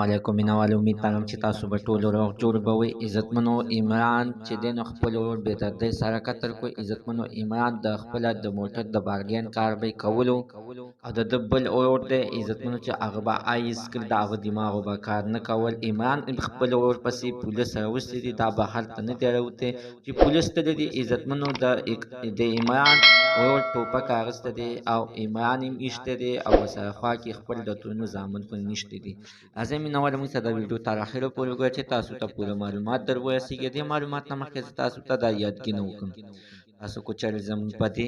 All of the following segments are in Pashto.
علیکم مینوال امید لرم چې تاسو به ټول روغ جوړ به وئ. عزتمنو عمران چې دی نو خپل ورور بې دردۍ سره قتل کړ. عزتمنو عمران د خپله د موټر د بارګین کار به یې کولو او د ده بل ورور دی عزتمنو چې هغه به آیس کړ، د هغه دماغو به کار نه کول. عمران خپل ورور پسې پولیس راوستي دي، دا به هلته نه دی راوتی چې پولیس تللی دي. عزتمنو د عمران ورور ټوپک اخیستی دی او عمران هم ایښتی دی او ورسره خوا کې خپل د ترونو زامن خو نښتي دي. راځئ مینوال موږ ته د ویډیو تر اخره پورې وګورئ چې تاسو ته پوره معلومات در ورسېږي. دې معلومات نه مخکې زه تاسو ته دا یادګینه وکړم، تاسو کو چېرې زموږ په دې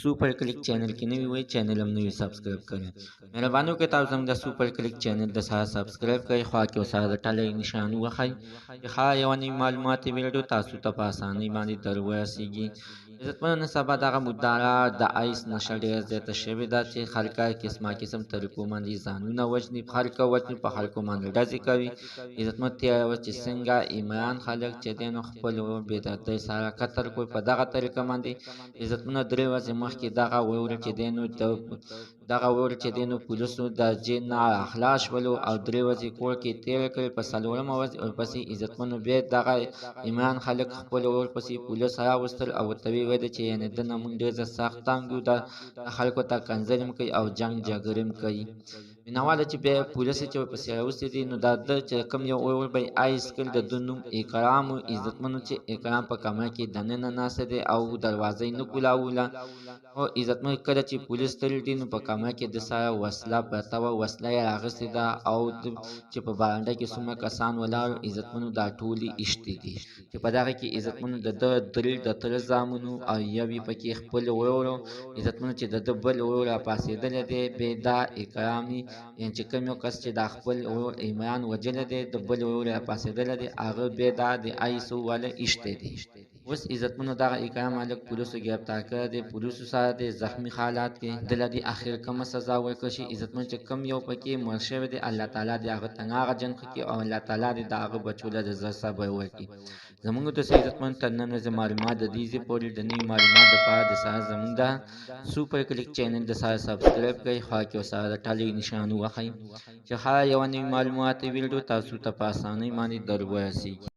سوپر کلیک چینل کې نوي وئ، چینل هم نوي سبسکرایب کړئ. مهرباني وکړئ تاسو زموږ د سوپر کلیک چینل د سره سبسکرایب کړئ، خوا کې ورسره د ټلۍ نښان ووهئ چې هره یوه نوي معلوماتي ویډیو تاسو ته په اسانۍ باندې در ورسېږي. عزتمنو نن سبا دغه مدعا د آیس نشه ډېره زیاته شوې ده چې خلک قسمه قسم طریقو باندې ځانونه وژني، خلک وژني، په خلکو باندې ډزې کوي. عزتمنو تېره ورځ چې څنګه عمران خلک چې دی نو خپل ورور بې دردۍ سره قتل کړ، په دغه طریقه باندې عزتمنو 3 ورځې مخکې دغه ورور چې دی نو پولیسو د جیل نه راخلاص شولو او 3 ورځې کور کې تېره کړې. په 4مه ورځ ورپسې عزتمنو بیا دغه عمران خلک خپل ورور پسې پولیس راوستل او ورته ویې ویل چې یعنې ده نه مونږ ډېر سخت تنګ یو، د خلکو ته کنځلې هم کوي او جنګ جګړې هم کوي. مینهواله چې بیا پولیس چې ورپسې راوستي دي نو دا ده چې کوم یو ورور به یې آیس کړ، د ده نوم اکرام و. عزتمنو چې اکرام په کمره کې دننه ناسته دی او دروازه یې نه کولاوله. او عزتمنو کله چې پولیس تللي دي نو په کمره کې د سره وسله پرته وه، وسله یې راغستې ده او چې په بارنډه کې څومره کسان ولاړ عزتمنو دا ټولې ایښتې دي چې په دغه کې عزتمنو د ده 3 د تره زامنو او یو یې پکې خپل ورور. عزتمنو چې د ده بل ورور راپاڅېدلی دی بې دا اکرام یعنې چې کوم یو کس چې دا خپل ورور عمران وژلی دی، د بل ورور راپاڅېدلی دی، هغه بیا دا د آیسو والا ایښتی دی. اوس عزتمنو دغه اکرام مالک پولیسو ګرفتار کړی دی، پولیسو سره د زخمي حالات کې دله د اخر کومه سزا ورکړل شي. عزتمنو چې کوم یو پکې مړ شوی دی الله تعالی دې هغه هغه جنت کړي او الله تعالی دې د هغه بچو له د زړه صبر ورکړي. زموږ دوست عزتمنو تر نن ورځې معلومات د دې ځای پورې د نوي معلومات دپاره د سره زموږ د سوپر کلیک چینل د سره سبسکرایب کړئ، خوا کې ورسره د ټلۍ نښان ووهئ چې هره یوه نوي معلوماتي ویډیو تاسو ته په اسانۍ باندې در ورسېږي.